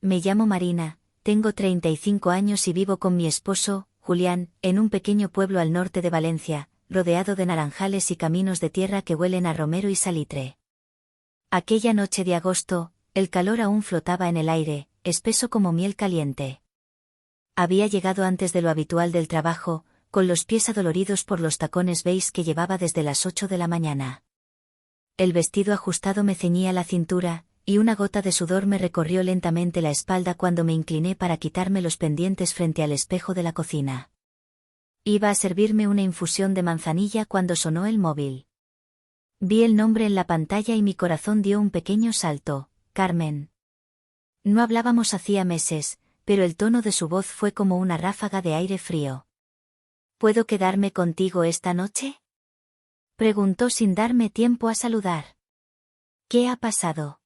Me llamo Marina, tengo 35 años y vivo con mi esposo, Julián, en un pequeño pueblo al norte de Valencia, rodeado de naranjales y caminos de tierra que huelen a romero y salitre. Aquella noche de agosto, el calor aún flotaba en el aire, espeso como miel caliente. Había llegado antes de lo habitual del trabajo, con los pies adoloridos por los tacones beige que llevaba desde las 8 de la mañana. El vestido ajustado me ceñía la cintura, y una gota de sudor me recorrió lentamente la espalda cuando me incliné para quitarme los pendientes frente al espejo de la cocina. Iba a servirme una infusión de manzanilla cuando sonó el móvil. Vi el nombre en la pantalla y mi corazón dio un pequeño salto. Carmen. No hablábamos hacía meses, pero el tono de su voz fue como una ráfaga de aire frío. ¿Puedo quedarme contigo esta noche?, preguntó sin darme tiempo a saludar. ¿Qué ha pasado?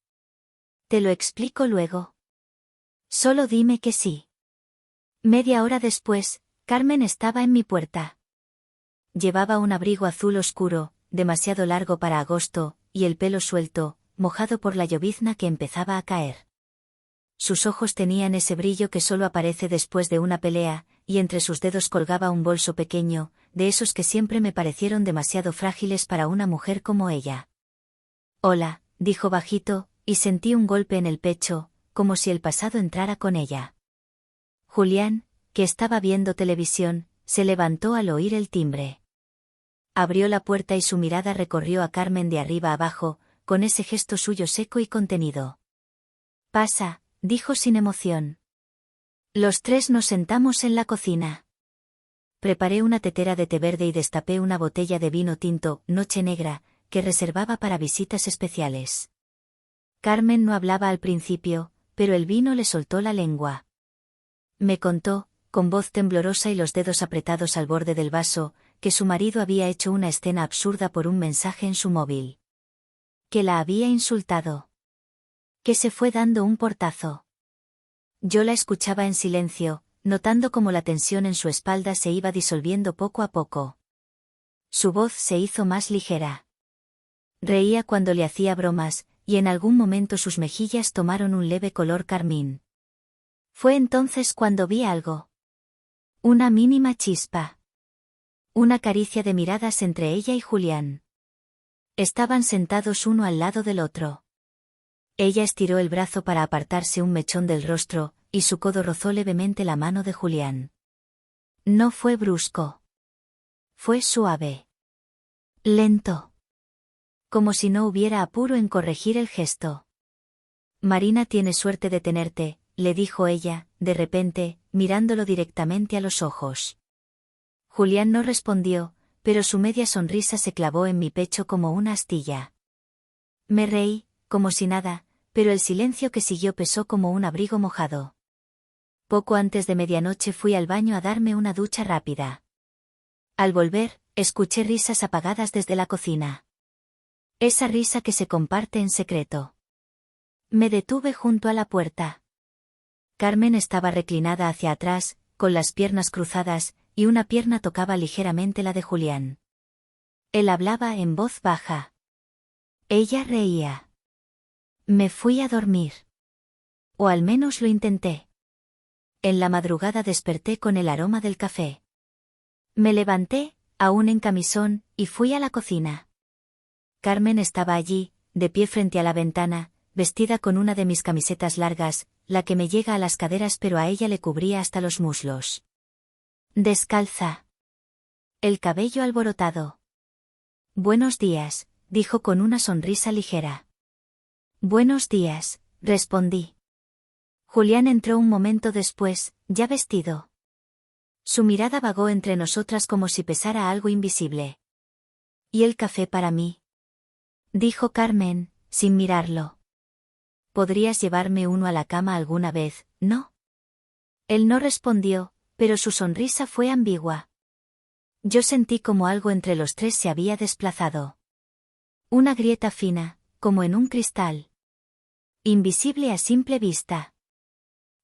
Te lo explico luego. Solo dime que sí. Media hora después, Carmen estaba en mi puerta. Llevaba un abrigo azul oscuro, demasiado largo para agosto, y el pelo suelto, mojado por la llovizna que empezaba a caer. Sus ojos tenían ese brillo que solo aparece después de una pelea, y entre sus dedos colgaba un bolso pequeño, de esos que siempre me parecieron demasiado frágiles para una mujer como ella. Hola, dijo bajito, y sentí un golpe en el pecho, como si el pasado entrara con ella. Julián, que estaba viendo televisión, se levantó al oír el timbre. Abrió la puerta y su mirada recorrió a Carmen de arriba abajo, con ese gesto suyo seco y contenido. Pasa, dijo sin emoción. Los tres nos sentamos en la cocina. Preparé una tetera de té verde y destapé una botella de vino tinto, Noche Negra, que reservaba para visitas especiales. Carmen no hablaba al principio, pero el vino le soltó la lengua. Me contó, con voz temblorosa y los dedos apretados al borde del vaso, que su marido había hecho una escena absurda por un mensaje en su móvil. Que la había insultado. Que se fue dando un portazo. Yo la escuchaba en silencio, notando cómo la tensión en su espalda se iba disolviendo poco a poco. Su voz se hizo más ligera. Reía cuando le hacía bromas, y en algún momento sus mejillas tomaron un leve color carmín. Fue entonces cuando vi algo. Una mínima chispa. Una caricia de miradas entre ella y Julián. Estaban sentados uno al lado del otro. Ella estiró el brazo para apartarse un mechón del rostro, y su codo rozó levemente la mano de Julián. No fue brusco. Fue suave. Lento. Como si no hubiera apuro en corregir el gesto. Marina tiene suerte de tenerte, le dijo ella, de repente, mirándolo directamente a los ojos. Julián no respondió, pero su media sonrisa se clavó en mi pecho como una astilla. Me reí, como si nada, pero el silencio que siguió pesó como un abrigo mojado. Poco antes de medianoche fui al baño a darme una ducha rápida. Al volver, escuché risas apagadas desde la cocina. Esa risa que se comparte en secreto. Me detuve junto a la puerta. Carmen estaba reclinada hacia atrás, con las piernas cruzadas, y una pierna tocaba ligeramente la de Julián. Él hablaba en voz baja. Ella reía. Me fui a dormir. O al menos lo intenté. En la madrugada desperté con el aroma del café. Me levanté, aún en camisón, y fui a la cocina. Carmen estaba allí, de pie frente a la ventana, vestida con una de mis camisetas largas, la que me llega a las caderas pero a ella le cubría hasta los muslos. Descalza. El cabello alborotado. Buenos días, dijo con una sonrisa ligera. Buenos días, respondí. Julián entró un momento después, ya vestido. Su mirada vagó entre nosotras como si pesara algo invisible. ¿Y el café para mí?, dijo Carmen, sin mirarlo. ¿Podrías llevarme uno a la cama alguna vez, no? Él no respondió, pero su sonrisa fue ambigua. Yo sentí como algo entre los tres se había desplazado. Una grieta fina, como en un cristal. Invisible a simple vista.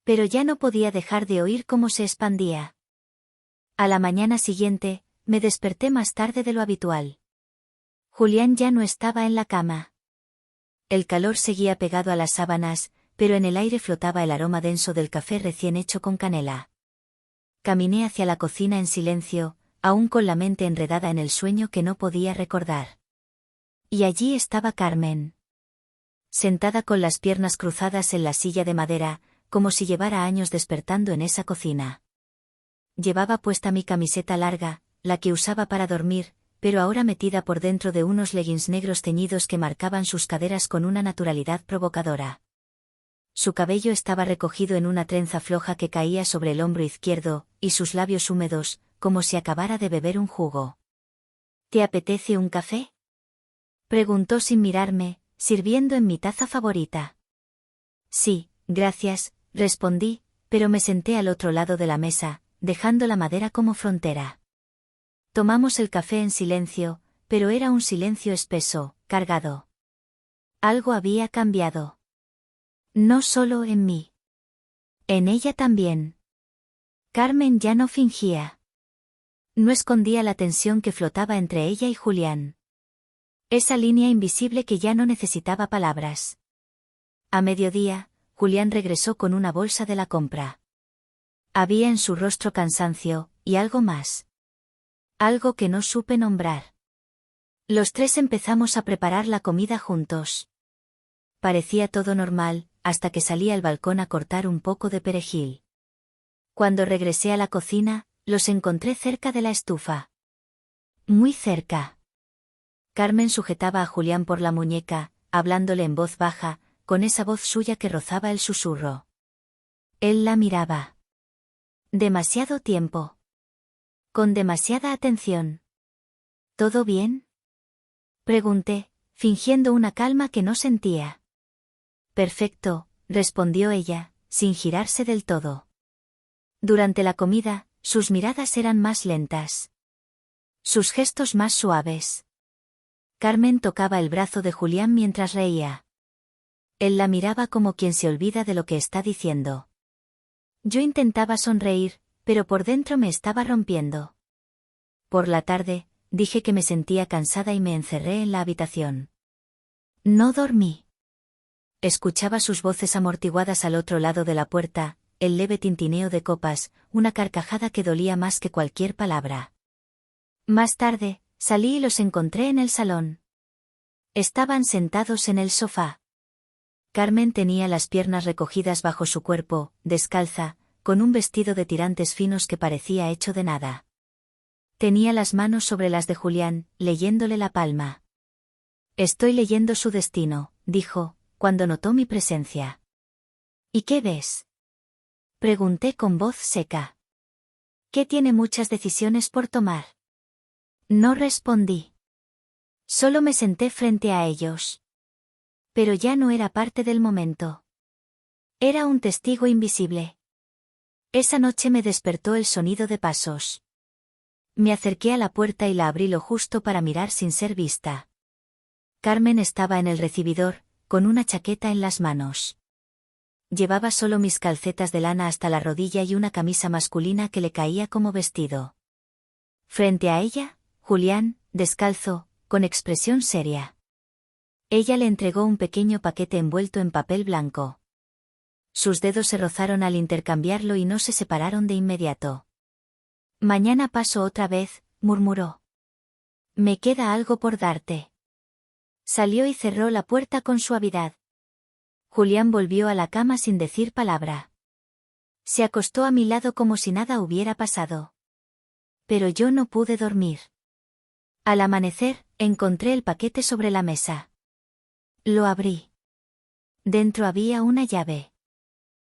Pero ya no podía dejar de oír cómo se expandía. A la mañana siguiente, me desperté más tarde de lo habitual. Julián ya no estaba en la cama. El calor seguía pegado a las sábanas, pero en el aire flotaba el aroma denso del café recién hecho con canela. Caminé hacia la cocina en silencio, aún con la mente enredada en el sueño que no podía recordar. Y allí estaba Carmen. Sentada con las piernas cruzadas en la silla de madera, como si llevara años despertando en esa cocina. Llevaba puesta mi camiseta larga, la que usaba para dormir, pero ahora metida por dentro de unos leggings negros teñidos que marcaban sus caderas con una naturalidad provocadora. Su cabello estaba recogido en una trenza floja que caía sobre el hombro izquierdo, y sus labios húmedos, como si acabara de beber un jugo. ¿Te apetece un café?, preguntó sin mirarme, sirviendo en mi taza favorita. Sí, gracias, respondí, pero me senté al otro lado de la mesa, dejando la madera como frontera. Tomamos el café en silencio, pero era un silencio espeso, cargado. Algo había cambiado. No solo en mí. En ella también. Carmen ya no fingía. No escondía la tensión que flotaba entre ella y Julián. Esa línea invisible que ya no necesitaba palabras. A mediodía, Julián regresó con una bolsa de la compra. Había en su rostro cansancio, y algo más. Algo que no supe nombrar. Los tres empezamos a preparar la comida juntos. Parecía todo normal, hasta que salí al balcón a cortar un poco de perejil. Cuando regresé a la cocina, los encontré cerca de la estufa. Muy cerca. Carmen sujetaba a Julián por la muñeca, hablándole en voz baja, con esa voz suya que rozaba el susurro. Él la miraba. Demasiado tiempo. Con demasiada atención. ¿Todo bien?, pregunté, fingiendo una calma que no sentía. Perfecto, respondió ella, sin girarse del todo. Durante la comida, sus miradas eran más lentas. Sus gestos más suaves. Carmen tocaba el brazo de Julián mientras reía. Él la miraba como quien se olvida de lo que está diciendo. Yo intentaba sonreír, pero por dentro me estaba rompiendo. Por la tarde, dije que me sentía cansada y me encerré en la habitación. No dormí. Escuchaba sus voces amortiguadas al otro lado de la puerta, el leve tintineo de copas, una carcajada que dolía más que cualquier palabra. Más tarde, salí y los encontré en el salón. Estaban sentados en el sofá. Carmen tenía las piernas recogidas bajo su cuerpo, descalza, con un vestido de tirantes finos que parecía hecho de nada. Tenía las manos sobre las de Julián, leyéndole la palma. Estoy leyendo su destino, dijo, cuando notó mi presencia. ¿Y qué ves?, pregunté con voz seca. ¿Qué tiene muchas decisiones por tomar? No respondí. Solo me senté frente a ellos. Pero ya no era parte del momento. Era un testigo invisible. Esa noche me despertó el sonido de pasos. Me acerqué a la puerta y la abrí lo justo para mirar sin ser vista. Carmen estaba en el recibidor, con una chaqueta en las manos. Llevaba solo mis calcetas de lana hasta la rodilla y una camisa masculina que le caía como vestido. Frente a ella, Julián, descalzo, con expresión seria. Ella le entregó un pequeño paquete envuelto en papel blanco. Sus dedos se rozaron al intercambiarlo y no se separaron de inmediato. Mañana paso otra vez, murmuró. Me queda algo por darte. Salió y cerró la puerta con suavidad. Julián volvió a la cama sin decir palabra. Se acostó a mi lado como si nada hubiera pasado. Pero yo no pude dormir. Al amanecer, encontré el paquete sobre la mesa. Lo abrí. Dentro había una llave.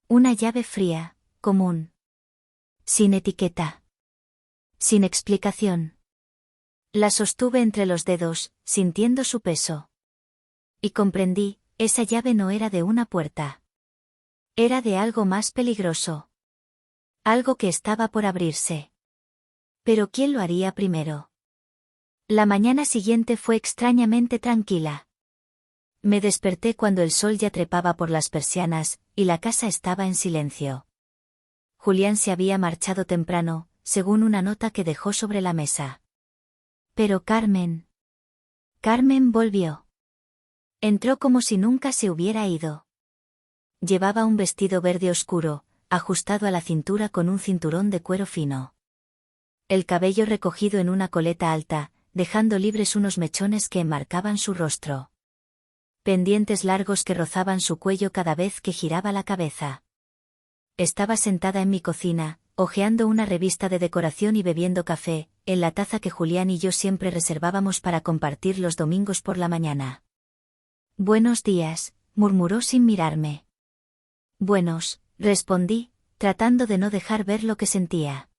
Una llave fría, común. Sin etiqueta. Sin explicación. La sostuve entre los dedos, sintiendo su peso. Y comprendí, esa llave no era de una puerta. Era de algo más peligroso. Algo que estaba por abrirse. Pero ¿quién lo haría primero? La mañana siguiente fue extrañamente tranquila. Me desperté cuando el sol ya trepaba por las persianas, y la casa estaba en silencio. Julián se había marchado temprano, según una nota que dejó sobre la mesa. Pero Carmen volvió. Entró como si nunca se hubiera ido. Llevaba un vestido verde oscuro, ajustado a la cintura con un cinturón de cuero fino. El cabello recogido en una coleta alta, dejando libres unos mechones que enmarcaban su rostro. Pendientes largos que rozaban su cuello cada vez que giraba la cabeza. Estaba sentada en mi cocina, hojeando una revista de decoración y bebiendo café, en la taza que Julián y yo siempre reservábamos para compartir los domingos por la mañana. «Buenos días», murmuró sin mirarme. «Buenos», respondí, tratando de no dejar ver lo que sentía.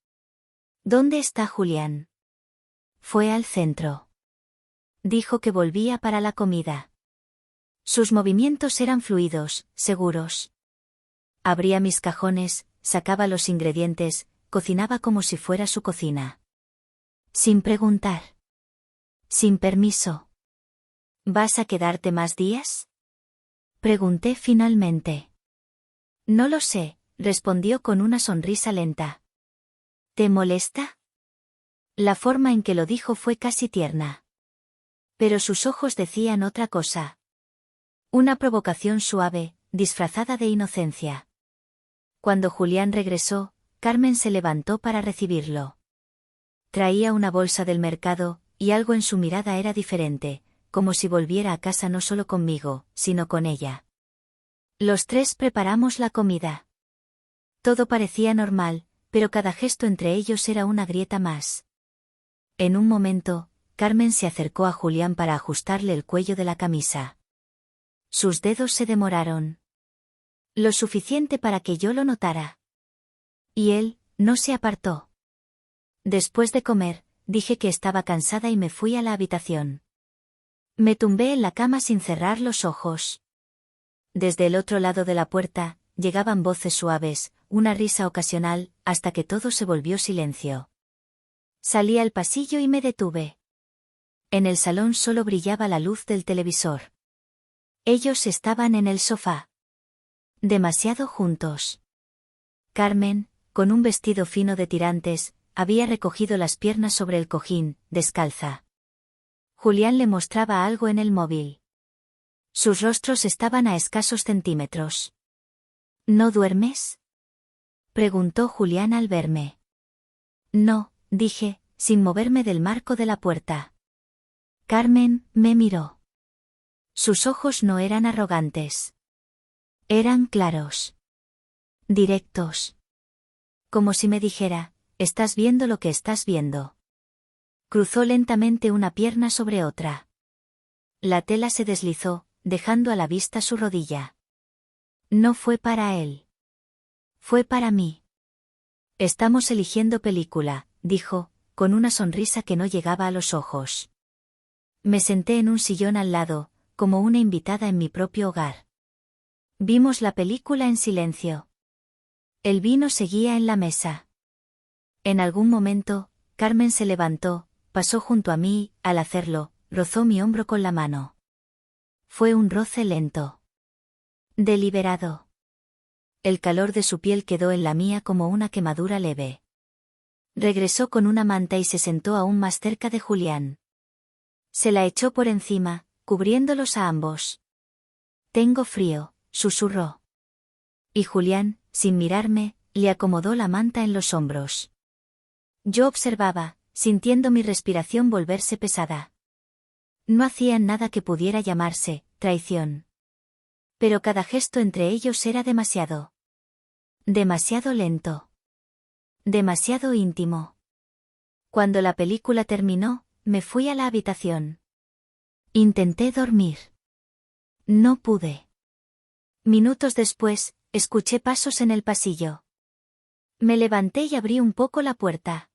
«¿Dónde está Julián?» «Fue al centro. Dijo que volvía para la comida». Sus movimientos eran fluidos, seguros. Abría mis cajones, sacaba los ingredientes, cocinaba como si fuera su cocina. Sin preguntar. Sin permiso. ¿Vas a quedarte más días?, pregunté finalmente. No lo sé, respondió con una sonrisa lenta. ¿Te molesta? La forma en que lo dijo fue casi tierna. Pero sus ojos decían otra cosa. Una provocación suave, disfrazada de inocencia. Cuando Julián regresó, Carmen se levantó para recibirlo. Traía una bolsa del mercado, y algo en su mirada era diferente, como si volviera a casa no solo conmigo, sino con ella. Los tres preparamos la comida. Todo parecía normal, pero cada gesto entre ellos era una grieta más. En un momento, Carmen se acercó a Julián para ajustarle el cuello de la camisa. Sus dedos se demoraron. Lo suficiente para que yo lo notara. Y él, no se apartó. Después de comer, dije que estaba cansada y me fui a la habitación. Me tumbé en la cama sin cerrar los ojos. Desde el otro lado de la puerta, llegaban voces suaves, una risa ocasional, hasta que todo se volvió silencio. Salí al pasillo y me detuve. En el salón solo brillaba la luz del televisor. Ellos estaban en el sofá. Demasiado juntos. Carmen, con un vestido fino de tirantes, había recogido las piernas sobre el cojín, descalza. Julián le mostraba algo en el móvil. Sus rostros estaban a escasos centímetros. ¿No duermes?, preguntó Julián al verme. No, dije, sin moverme del marco de la puerta. Carmen me miró. Sus ojos no eran arrogantes. Eran claros. Directos. Como si me dijera, estás viendo lo que estás viendo. Cruzó lentamente una pierna sobre otra. La tela se deslizó, dejando a la vista su rodilla. No fue para él. Fue para mí. Estamos eligiendo película, dijo, con una sonrisa que no llegaba a los ojos. Me senté en un sillón al lado, como una invitada en mi propio hogar. Vimos la película en silencio. El vino seguía en la mesa. En algún momento, Carmen se levantó, pasó junto a mí, y, al hacerlo, rozó mi hombro con la mano. Fue un roce lento. Deliberado. El calor de su piel quedó en la mía como una quemadura leve. Regresó con una manta y se sentó aún más cerca de Julián. Se la echó por encima, cubriéndolos a ambos. Tengo frío, susurró. Y Julián, sin mirarme, le acomodó la manta en los hombros. Yo observaba, sintiendo mi respiración volverse pesada. No hacían nada que pudiera llamarse traición. Pero cada gesto entre ellos era demasiado. Demasiado lento. Demasiado íntimo. Cuando la película terminó, me fui a la habitación. Intenté dormir. No pude. Minutos después, escuché pasos en el pasillo. Me levanté y abrí un poco la puerta.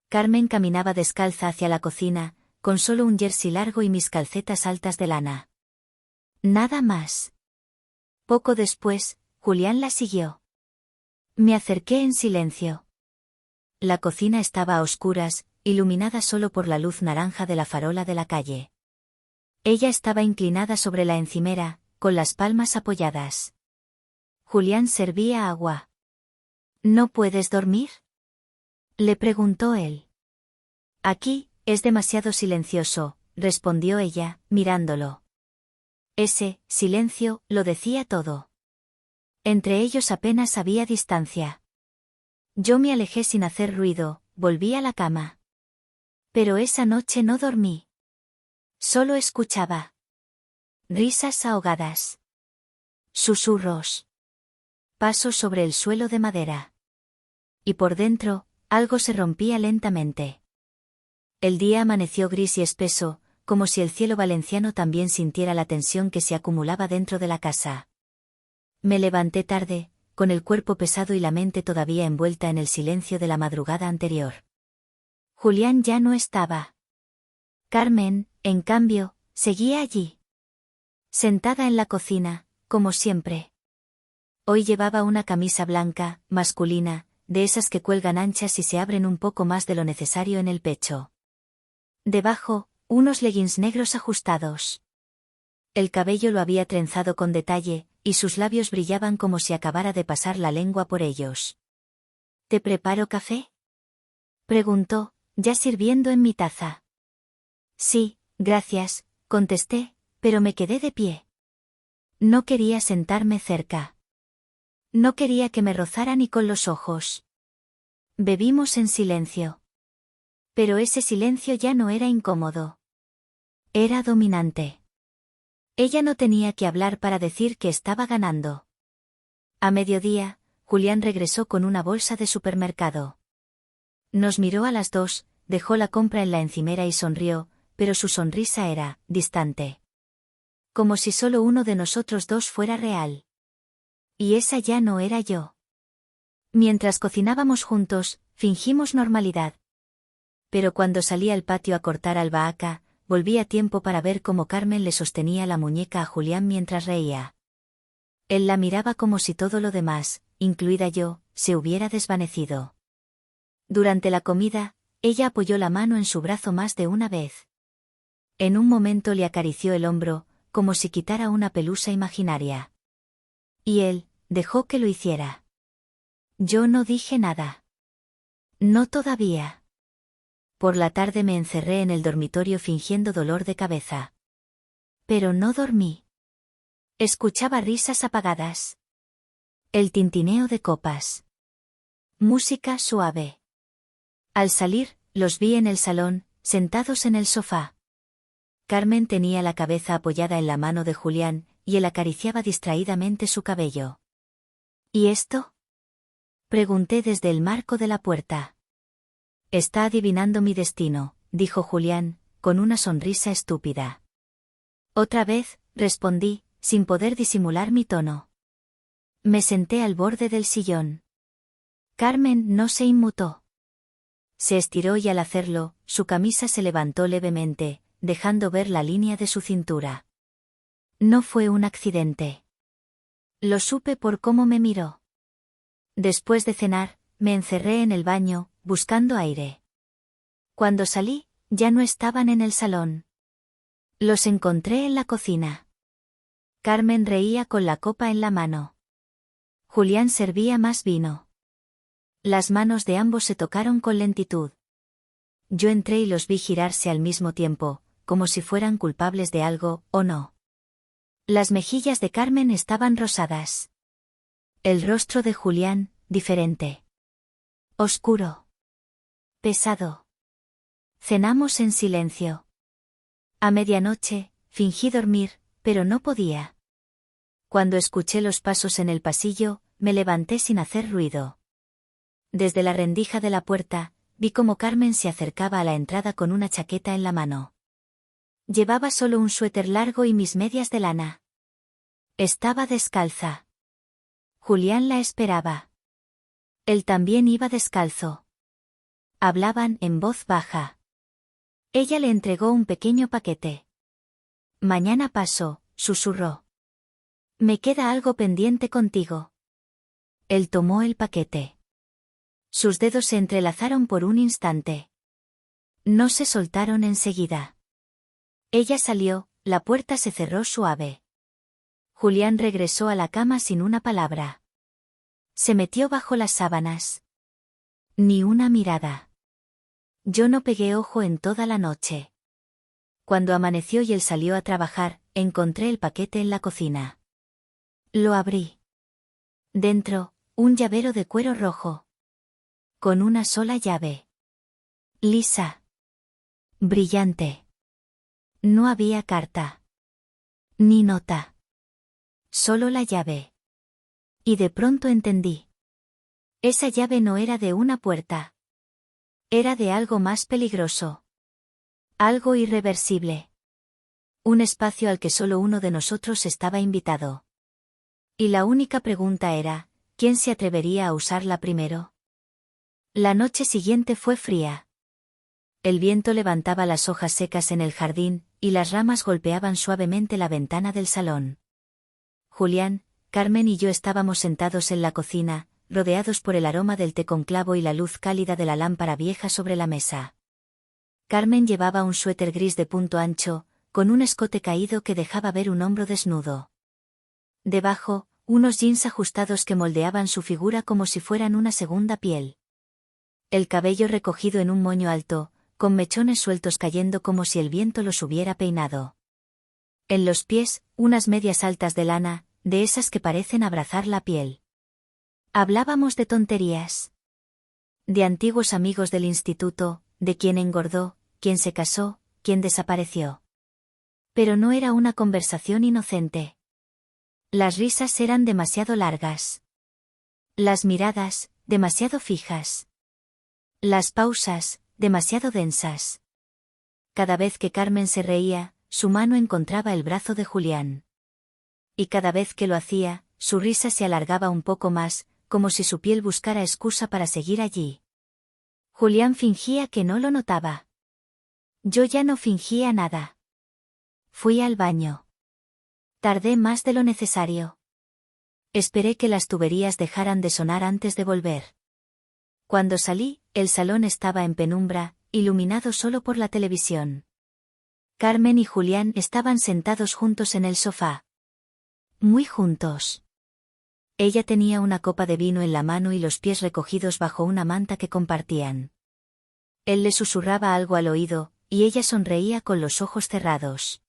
Carmen caminaba descalza hacia la cocina, con solo un jersey largo y mis calcetas altas de lana. Nada más. Poco después, Julián la siguió. Me acerqué en silencio. La cocina estaba a oscuras, iluminada solo por la luz naranja de la farola de la calle. Ella estaba inclinada sobre la encimera, con las palmas apoyadas. Julián servía agua. ¿No puedes dormir?, le preguntó él. Aquí, es demasiado silencioso, respondió ella, mirándolo. Ese silencio lo decía todo. Entre ellos apenas había distancia. Yo me alejé sin hacer ruido, volví a la cama. Pero esa noche no dormí. Solo escuchaba risas ahogadas, susurros, pasos sobre el suelo de madera. Y por dentro, algo se rompía lentamente. El día amaneció gris y espeso, como si el cielo valenciano también sintiera la tensión que se acumulaba dentro de la casa. Me levanté tarde, con el cuerpo pesado y la mente todavía envuelta en el silencio de la madrugada anterior. Julián ya no estaba. Carmen, en cambio, seguía allí. Sentada en la cocina, como siempre. Hoy llevaba una camisa blanca, masculina, de esas que cuelgan anchas y se abren un poco más de lo necesario en el pecho. Debajo, unos leggings negros ajustados. El cabello lo había trenzado con detalle, y sus labios brillaban como si acabara de pasar la lengua por ellos. ¿Te preparo café?, preguntó, ya sirviendo en mi taza. Sí, gracias, contesté, pero me quedé de pie. No quería sentarme cerca. No quería que me rozara ni con los ojos. Bebimos en silencio. Pero ese silencio ya no era incómodo. Era dominante. Ella no tenía que hablar para decir que estaba ganando. A mediodía, Julián regresó con una bolsa de supermercado. Nos miró a las dos, dejó la compra en la encimera y sonrió, pero su sonrisa era distante. Como si solo uno de nosotros dos fuera real. Y esa ya no era yo. Mientras cocinábamos juntos, fingimos normalidad. Pero cuando salí al patio a cortar albahaca, volví a tiempo para ver cómo Carmen le sostenía la muñeca a Julián mientras reía. Él la miraba como si todo lo demás, incluida yo, se hubiera desvanecido. Durante la comida, ella apoyó la mano en su brazo más de una vez. En un momento le acarició el hombro, como si quitara una pelusa imaginaria. Y él, dejó que lo hiciera. Yo no dije nada. No todavía. Por la tarde me encerré en el dormitorio fingiendo dolor de cabeza. Pero no dormí. Escuchaba risas apagadas. El tintineo de copas. Música suave. Al salir, los vi en el salón, sentados en el sofá. Carmen tenía la cabeza apoyada en la mano de Julián, y él acariciaba distraídamente su cabello. ¿Y esto?, pregunté desde el marco de la puerta. Está adivinando mi destino, dijo Julián, con una sonrisa estúpida. Otra vez, respondí, sin poder disimular mi tono. Me senté al borde del sillón. Carmen no se inmutó. Se estiró y al hacerlo, su camisa se levantó levemente, dejando ver la línea de su cintura. No fue un accidente. Lo supe por cómo me miró. Después de cenar, me encerré en el baño, buscando aire. Cuando salí, ya no estaban en el salón. Los encontré en la cocina. Carmen reía con la copa en la mano. Julián servía más vino. Las manos de ambos se tocaron con lentitud. Yo entré y los vi girarse al mismo tiempo, como si fueran culpables de algo, o no. Las mejillas de Carmen estaban rosadas. El rostro de Julián, diferente. Oscuro. Pesado. Cenamos en silencio. A medianoche, fingí dormir, pero no podía. Cuando escuché los pasos en el pasillo, me levanté sin hacer ruido. Desde la rendija de la puerta, vi cómo Carmen se acercaba a la entrada con una chaqueta en la mano. Llevaba solo un suéter largo y mis medias de lana. Estaba descalza. Julián la esperaba. Él también iba descalzo. Hablaban en voz baja. Ella le entregó un pequeño paquete. Mañana paso, susurró. Me queda algo pendiente contigo. Él tomó el paquete. Sus dedos se entrelazaron por un instante. No se soltaron enseguida. Ella salió, la puerta se cerró suave. Julián regresó a la cama sin una palabra. Se metió bajo las sábanas. Ni una mirada. Yo no pegué ojo en toda la noche. Cuando amaneció y él salió a trabajar, encontré el paquete en la cocina. Lo abrí. Dentro, un llavero de cuero rojo. Con una sola llave. Lisa. Brillante. No había carta. Ni nota. Solo la llave. Y de pronto entendí. Esa llave no era de una puerta. Era de algo más peligroso. Algo irreversible. Un espacio al que solo uno de nosotros estaba invitado. Y la única pregunta era, ¿quién se atrevería a usarla primero? La noche siguiente fue fría. El viento levantaba las hojas secas en el jardín, y las ramas golpeaban suavemente la ventana del salón. Julián, Carmen y yo estábamos sentados en la cocina, rodeados por el aroma del té con clavo y la luz cálida de la lámpara vieja sobre la mesa. Carmen llevaba un suéter gris de punto ancho, con un escote caído que dejaba ver un hombro desnudo. Debajo, unos jeans ajustados que moldeaban su figura como si fueran una segunda piel. El cabello recogido en un moño alto, con mechones sueltos cayendo como si el viento los hubiera peinado. En los pies, unas medias altas de lana, de esas que parecen abrazar la piel. Hablábamos de tonterías. De antiguos amigos del instituto, de quién engordó, quién se casó, quién desapareció. Pero no era una conversación inocente. Las risas eran demasiado largas. Las miradas, demasiado fijas. Las pausas, demasiado densas. Cada vez que Carmen se reía, su mano encontraba el brazo de Julián. Y cada vez que lo hacía, su risa se alargaba un poco más, como si su piel buscara excusa para seguir allí. Julián fingía que no lo notaba. Yo ya no fingía nada. Fui al baño. Tardé más de lo necesario. Esperé que las tuberías dejaran de sonar antes de volver. Cuando salí, el salón estaba en penumbra, iluminado solo por la televisión. Carmen y Julián estaban sentados juntos en el sofá. Muy juntos. Ella tenía una copa de vino en la mano y los pies recogidos bajo una manta que compartían. Él le susurraba algo al oído, y ella sonreía con los ojos cerrados.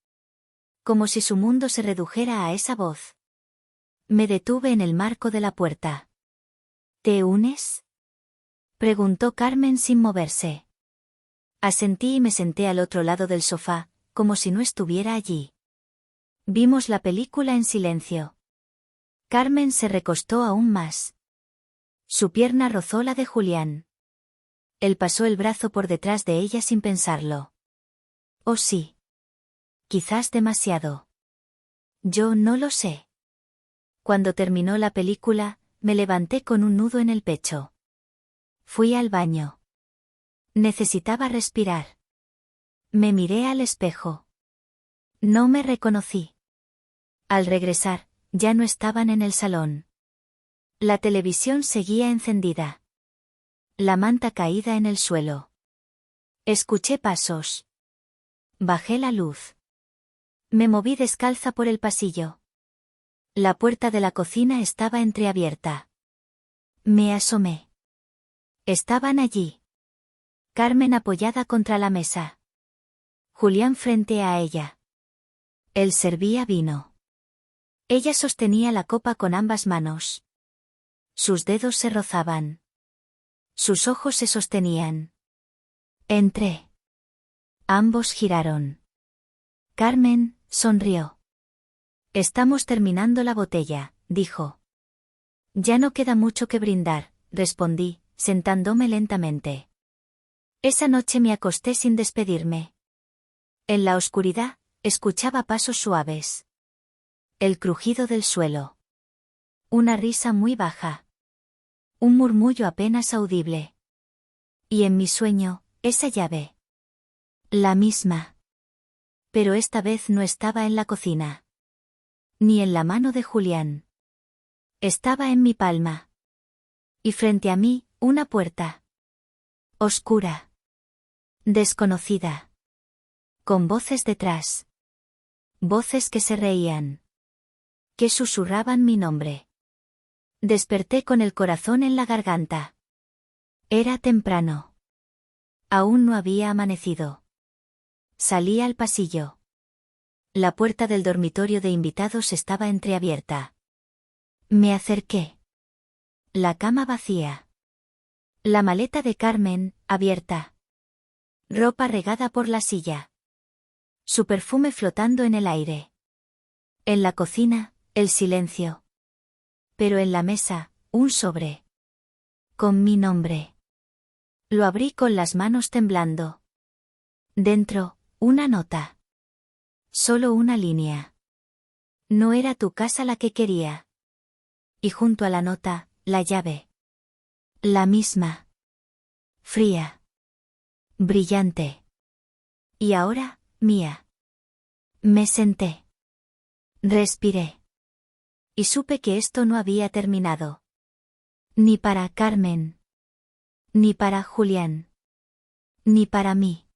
Como si su mundo se redujera a esa voz. Me detuve en el marco de la puerta. ¿Te unes?, preguntó Carmen sin moverse. Asentí y me senté al otro lado del sofá, como si no estuviera allí. Vimos la película en silencio. Carmen se recostó aún más. Su pierna rozó la de Julián. Él pasó el brazo por detrás de ella sin pensarlo. Oh sí. Quizás demasiado. Yo no lo sé. Cuando terminó la película, me levanté con un nudo en el pecho. Fui al baño. Necesitaba respirar. Me miré al espejo. No me reconocí. Al regresar, ya no estaban en el salón. La televisión seguía encendida. La manta caída en el suelo. Escuché pasos. Bajé la luz. Me moví descalza por el pasillo. La puerta de la cocina estaba entreabierta. Me asomé. Estaban allí. Carmen apoyada contra la mesa. Julián frente a ella. Él servía vino. Ella sostenía la copa con ambas manos. Sus dedos se rozaban. Sus ojos se sostenían. Entré. Ambos giraron. Carmen sonrió. Estamos terminando la botella, dijo. Ya no queda mucho que brindar, respondí, sentándome lentamente. Esa noche me acosté sin despedirme. En la oscuridad, escuchaba pasos suaves. El crujido del suelo. Una risa muy baja. Un murmullo apenas audible. Y en mi sueño, esa llave. La misma. Pero esta vez no estaba en la cocina. Ni en la mano de Julián. Estaba en mi palma. Y frente a mí, una puerta. Oscura. Desconocida. Con voces detrás. Voces que se reían. Que susurraban mi nombre. Desperté con el corazón en la garganta. Era temprano. Aún no había amanecido. Salí al pasillo. La puerta del dormitorio de invitados estaba entreabierta. Me acerqué. La cama vacía. La maleta de Carmen, abierta. Ropa regada por la silla. Su perfume flotando en el aire. En la cocina, el silencio. Pero en la mesa, un sobre. Con mi nombre. Lo abrí con las manos temblando. Dentro, una nota. Solo una línea. No era tu casa la que quería. Y junto a la nota, la llave. La misma. Fría. Brillante. Y ahora, mía. Me senté. Respiré. Y supe que esto no había terminado. Ni para Carmen. Ni para Julián. Ni para mí.